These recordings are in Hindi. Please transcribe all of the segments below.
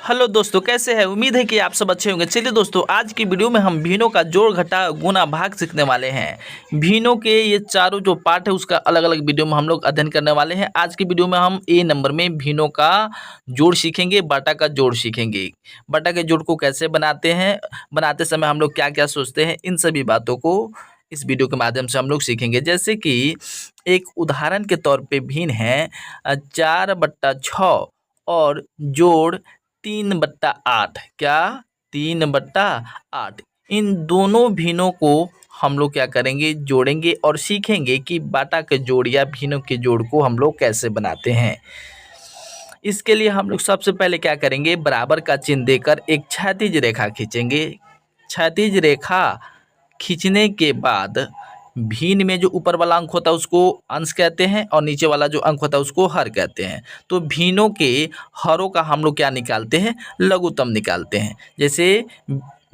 हेलो दोस्तों, कैसे हैं? उम्मीद है कि आप सब अच्छे होंगे। चलिए दोस्तों, आज की वीडियो में हम भिन्नों का जोड़ घटा गुना भाग सीखने वाले हैं। भिन्नों के ये चारों जो पार्ट है उसका अलग अलग वीडियो में हम लोग अध्ययन करने वाले हैं। आज की वीडियो में हम ए नंबर में भिन्नों का जोड़ सीखेंगे, बाटा का जोड़ सीखेंगे। बाटा के जोड़ को कैसे बनाते हैं, बनाते समय हम लोग क्या क्या सोचते हैं, इन सभी बातों को इस वीडियो के माध्यम से हम लोग सीखेंगे। जैसे कि एक उदाहरण के तौर पे भिन्न है 4/6 और जोड़ 3/8। क्या? 3/8। इन दोनों भिन्नों को हम लोग क्या करेंगे, जोड़ेंगे और सीखेंगे कि बाटा के जोड़ या भिन्नों के जोड़ को हम लोग कैसे बनाते हैं। इसके लिए हम लोग सबसे पहले क्या करेंगे, बराबर का चिन्ह देकर एक क्षैतिज रेखा खींचेंगे। क्षैतिज रेखा खींचने के बाद भिन्न में जो ऊपर वाला अंक होता है उसको अंश कहते हैं और नीचे वाला जो अंक होता है उसको हर कहते हैं। तो भिन्नों के हरों का हम लोग क्या निकालते हैं, लघुत्तम निकालते हैं। जैसे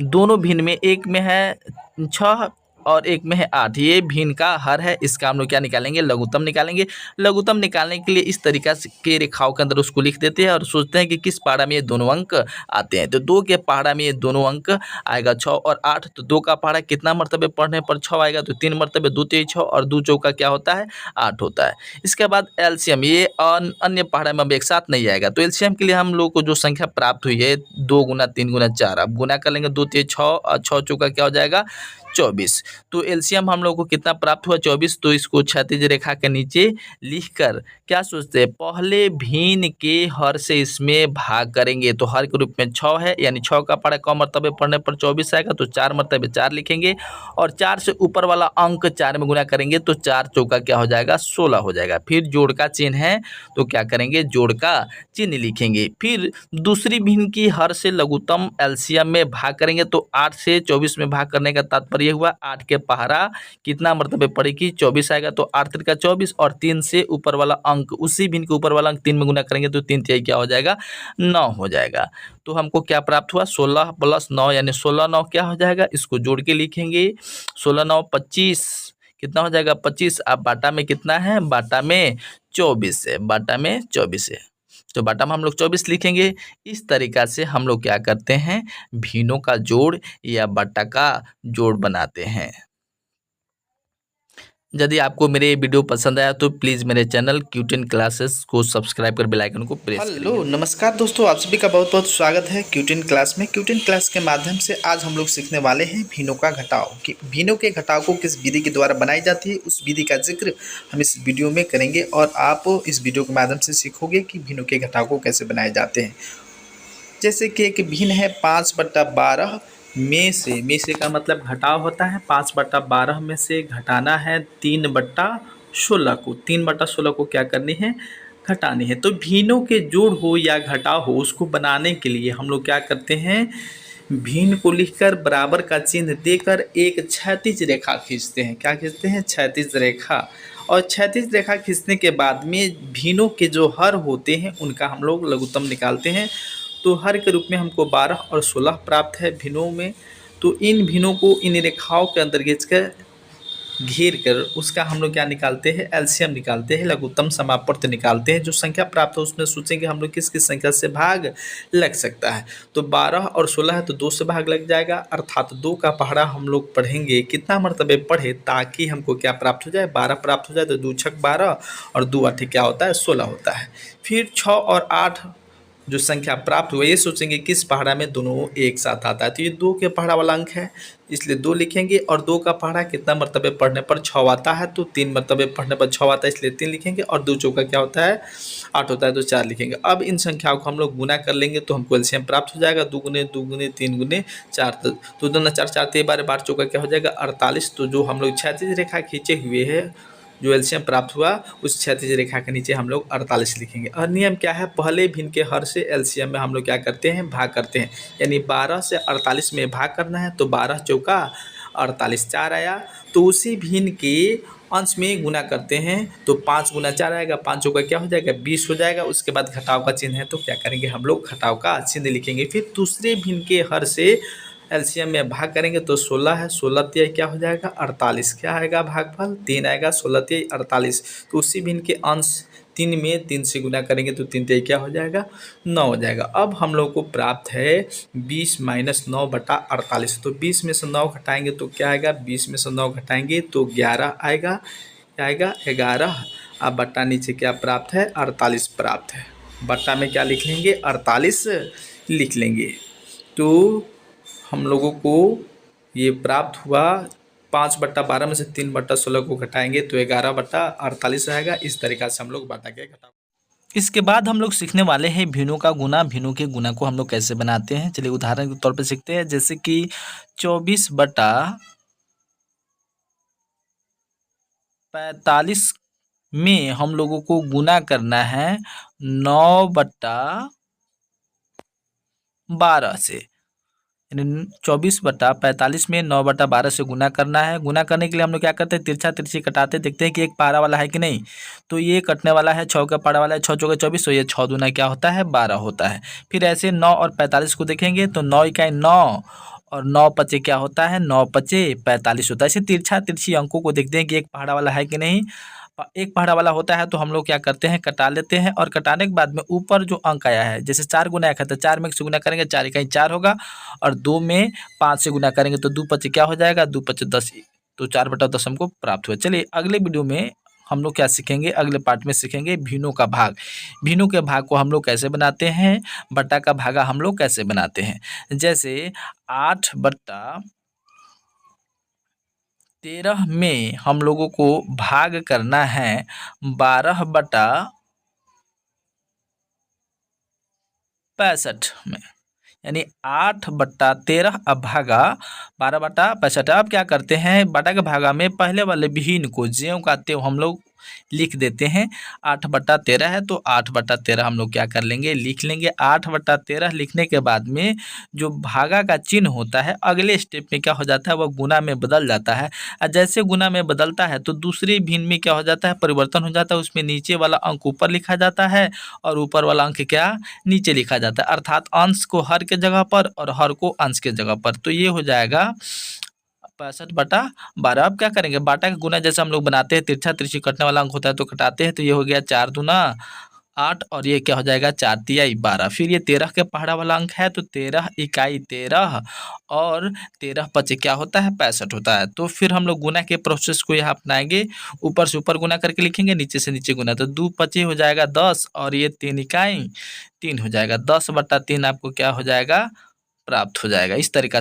दोनों भिन्न में एक में है 6 और एक में है 8, ये भिन्न का हर है, इसका हम लोग क्या निकालेंगे, लघुत्तम निकालेंगे। लघुत्तम निकालने के लिए इस तरीका से के रेखाओं के अंदर उसको लिख देते हैं और सोचते हैं कि किस पहाड़ा में ये दोनों अंक आते हैं। तो 2 के पहाड़ा में ये दोनों अंक आएगा 6 और 8। तो 2 का पहाड़ा कितना मरतबे पढ़ने पर 6 आएगा, तो 3 मरतबे 2 3 6 और 2 चौका क्या होता है, 8 होता है। इसके बाद एलसीएम, ये अन्य पहाड़ा में अब एक साथ नहीं आएगा। तो एलसीएम के लिए हम लोग को जो संख्या प्राप्त हुई है 2 गुना 3 गुना 4, अब गुना कर लेंगे 2 3 6 और 6 चौका क्या हो जाएगा, 24। तो एलसीएम हम लोग को कितना प्राप्त हुआ, 24। तो इसको क्षैतिज रेखा के नीचे लिखकर क्या सोचते हैं, पहले भिन्न के हर से इसमें भाग करेंगे। तो हर के रूप में 6 है, यानी 6 का पहाड़ा कम मरतबे पढ़ने पर 24 आएगा, तो 4 मरतबे 4 लिखेंगे और 4 से ऊपर वाला अंक 4 में गुना करेंगे तो 4 चौका क्या हो जाएगा, 16 हो जाएगा। फिर जोड़ का चिन्ह है तो क्या करेंगे, जोड़ का चिन्ह लिखेंगे। फिर दूसरी भिन्न की हर से लघुत्तम एलसीएम में भाग करेंगे। तो 8 से 24 में भाग करने का तात्पर्य हुआ 8 के पहाड़ा कितना मरतबे पड़ेगी, 24 आएगा। तो 8 त्रिका 24 और 3 से ऊपर वाला अंक, उसी भिन्न के ऊपर वाला अंक 3 में गुना करेंगे तो 3 तिहाई क्या हो जाएगा, 9 हो जाएगा। तो हमको क्या प्राप्त हुआ, 16 + 9 यानी 16 9 क्या हो जाएगा, इसको जोड़ के लिखेंगे। 16 9 25, कितना हो जाएगा, 25। अब बाटा में कितना है, बाटा में 24 है, बाटा में 24 है। तो बाटा में हम लोग 24 लिखेंगे। इस तरीका से हम लोग क्या करते हैं, भिन्नों का जोड़ या बाटा का जोड़ बनाते हैं। यदि आपको मेरे वीडियो पसंद आया तो प्लीज़ मेरे चैनल क्यूटेन क्लासेस को सब्सक्राइब कर बेल आइकन को प्रेस करिए। हेलो नमस्कार दोस्तों, आप सभी का बहुत बहुत स्वागत है क्यूटेन क्लास में। क्यूटेन क्लास के माध्यम से आज हम लोग सीखने वाले हैं भिन्नों का घटाव। कि भिन्नों के घटाव को किस विधि के द्वारा बनाई जाती है, उस विधि का जिक्र हम इस वीडियो में करेंगे और आप इस वीडियो के माध्यम से सीखोगे कि भिन्नों के घटाव को कैसे बनाए जाते हैं। जैसे कि एक भिन्न है 5/12 में से का मतलब घटाव होता है। 5/12 में से घटाना है 3/16 को। 3/16 को क्या करनी है, घटानी है। तो भिन्नों के जोड़ हो या घटाव हो, उसको बनाने के लिए हम लोग क्या करते हैं, भिन्न को लिखकर बराबर का चिन्ह देकर एक क्षैतिज रेखा खींचते हैं। क्या खींचते हैं, क्षैतिज रेखा। और क्षैतिज रेखा खींचने के बाद में भिन्नों के जो हर होते हैं उनका हम लोग लघुत्तम निकालते हैं। तो हर के रूप में हमको 12 और 16 प्राप्त है भिन्नों में। तो इन भिन्नों को इन रेखाओं के अंदर खींच कर घेर कर उसका हम लोग क्या निकालते हैं, एलसीएम निकालते हैं, लघुत्तम समापवर्त निकालते हैं। जो संख्या प्राप्त हो उसमें सोचेंगे हम लोग किस किस संख्या से भाग लग सकता है। तो 12 और 16 है तो 2 से भाग लग जाएगा, अर्थात 2 का पहाड़ा हम लोग पढ़ेंगे। कितना मरतबे पढ़े ताकि हमको क्या प्राप्त हो जाए, 12 प्राप्त हो जाए। तो 2 छक 12 और 2 8 क्या होता है, 16 होता है। फिर 6 और 8 जो संख्या प्राप्त हुआ, ये सोचेंगे किस पहाड़ा में दोनों एक साथ आता है। तो ये 2 के पहाड़ा वाला अंक है, इसलिए 2 लिखेंगे। और 2 का पहाड़ा कितना मरतबे पढ़ने पर 6 आता है, तो 3 मरतबे पढ़ने पर 6 आता है, इसलिए 3 लिखेंगे। और 2 चौका क्या होता है, 8 होता है, तो 4 लिखेंगे। अब इन संख्याओं को हम लोग गुना कर लेंगे तो हमको एलसीएम प्राप्त हो जाएगा। 2 गुने 2 गुने 3 गुने 4, तो 2 4 4 3 12 12 चौका क्या हो जाएगा, 48। तो जो हम लोग क्षैतिज रेखा खींचे हुए है, जो एलसीएम प्राप्त हुआ, उस क्षैतिज रेखा के नीचे हम लोग 48 लिखेंगे। और नियम क्या है, पहले भिन्न के हर से एलसीएम में हम लोग क्या करते हैं, भाग करते हैं। यानी 12 से 48 में भाग करना है, तो 12 चौका 48, 4 आया। तो उसी भिन्न के अंश में गुना करते हैं, तो 5 गुना 4 आएगा, 5 चौका क्या हो जाएगा, 20 हो जाएगा। उसके बाद घटाव का चिन्ह है तो क्या करेंगे, हम लोग घटाव का चिन्ह लिखेंगे। फिर दूसरे भिन्न के हर से एलसीएम में भाग करेंगे तो 16 है, 16 तिहाई क्या हो जाएगा, 48। क्या आएगा भागफल, 3 आएगा, 16 तिहाई 48। तो उसी भिन्न के अंश 3 में 3 से गुना करेंगे तो 3 क्या हो जाएगा, 9 हो जाएगा। अब हम लोग को प्राप्त है 20 - 9/48। तो 20 में से 9 घटाएंगे तो क्या आएगा, 20 में से 9 घटाएंगे तो 11 आएगा। क्या आएगा, 11। अब बट्टा नीचे क्या प्राप्त है, 48 प्राप्त है। बट्टा में क्या लिख लेंगे, 48 लिख लेंगे। तो हम लोगों को ये प्राप्त हुआ 5/12 में से 3/16 को घटाएंगे तो 11/48 आएगा। इस तरीक़ा से हम लोग बटा के घटा। इसके बाद हम लोग सीखने वाले हैं भिन्नों का गुना। भिन्नों के गुना को हम लोग कैसे बनाते हैं, चलिए उदाहरण के तौर पे सीखते हैं। जैसे कि 24/45 में हम लोगों को गुना करना है 9/12 से, यानी 24/45 में 9/12 से गुना करना है। गुना करने के लिए हम लोग क्या करते हैं, तिरछा तिरछी कटाते, देखते हैं कि एक पारा वाला है कि नहीं। तो ये कटने वाला है, 6 का पारा वाला है, 6 चौके 24, तो ये 6 दूना क्या होता है, 12 होता है। फिर ऐसे 9 और 45 को देखेंगे तो 9 इकाई 9 और 9 पचे क्या होता है, 9 पचे 45 होता है। ऐसे तिरछा तिरछी अंकों को देखते हैं कि एक पहाड़ा वाला है कि नहीं। एक पहाड़ा वाला होता है तो हम लोग क्या करते हैं, कटा लेते हैं। और कटाने के बाद में ऊपर जो अंक आया है, जैसे 4 गुना 1 है तो 4 में 1 से गुना करेंगे, 4 इकाई 4 होगा। और 2 में 5 से गुना करेंगे तो 2 पचे क्या हो जाएगा, 2 पचे 10, तो 4/10 हमको प्राप्त हुआ। चलिए अगले वीडियो में हम लोग क्या सीखेंगे, अगले पार्ट में सीखेंगे भिन्नों का भाग। भिन्नों के भाग को हम लोग कैसे बनाते हैं, बट्टा का भागा हम लोग कैसे बनाते हैं। जैसे 8/13 में हम लोगों को भाग करना है 12/65 में, यानी 8/13 अब भागा 12/65। अब क्या करते हैं, बटा के भागा में पहले वाले भिन्न को ज्यों का त्यों हम लोग लिख देते हैं। 8/13 है तो 8/13 हम लोग क्या कर लेंगे, लिख लेंगे। 8/13 लिखने के बाद में जो भागा का चिन्ह होता है अगले स्टेप में क्या हो जाता है, वह गुना में बदल जाता है। और जैसे गुना में बदलता है तो दूसरे भिन्न में क्या हो जाता है, परिवर्तन हो जाता है। उसमें नीचे वाला अंक ऊपर लिखा जाता है और ऊपर वाला अंक क्या, नीचे लिखा जाता है। अर्थात अंश को हर के जगह पर और हर को अंश के जगह पर। तो ये हो जाएगा 65/12। अब क्या करेंगे, बाटा का गुना जैसे हम लोग बनाते हैं, तिरछा तिरछी कटने वाला अंक होता है तो कटाते हैं। तो ये हो गया 4 दूना 8 और ये क्या हो जाएगा, 4 तिहाई 12। फिर ये 13 के पहाड़ा वाला अंक है तो 13 इकाई 13 और 13 पचे क्या होता है, 65 होता है। तो फिर हम लोग गुना के प्रोसेस को यहाँ अपनाएंगे। ऊपर से ऊपर गुना करके लिखेंगे, नीचे से नीचे गुना। तो 2 पचे हो जाएगा 10 और ये 3 इकाई 3 हो जाएगा। 10/3 आपको क्या हो जाएगा, प्राप्त हो जाएगा। इस तरीका से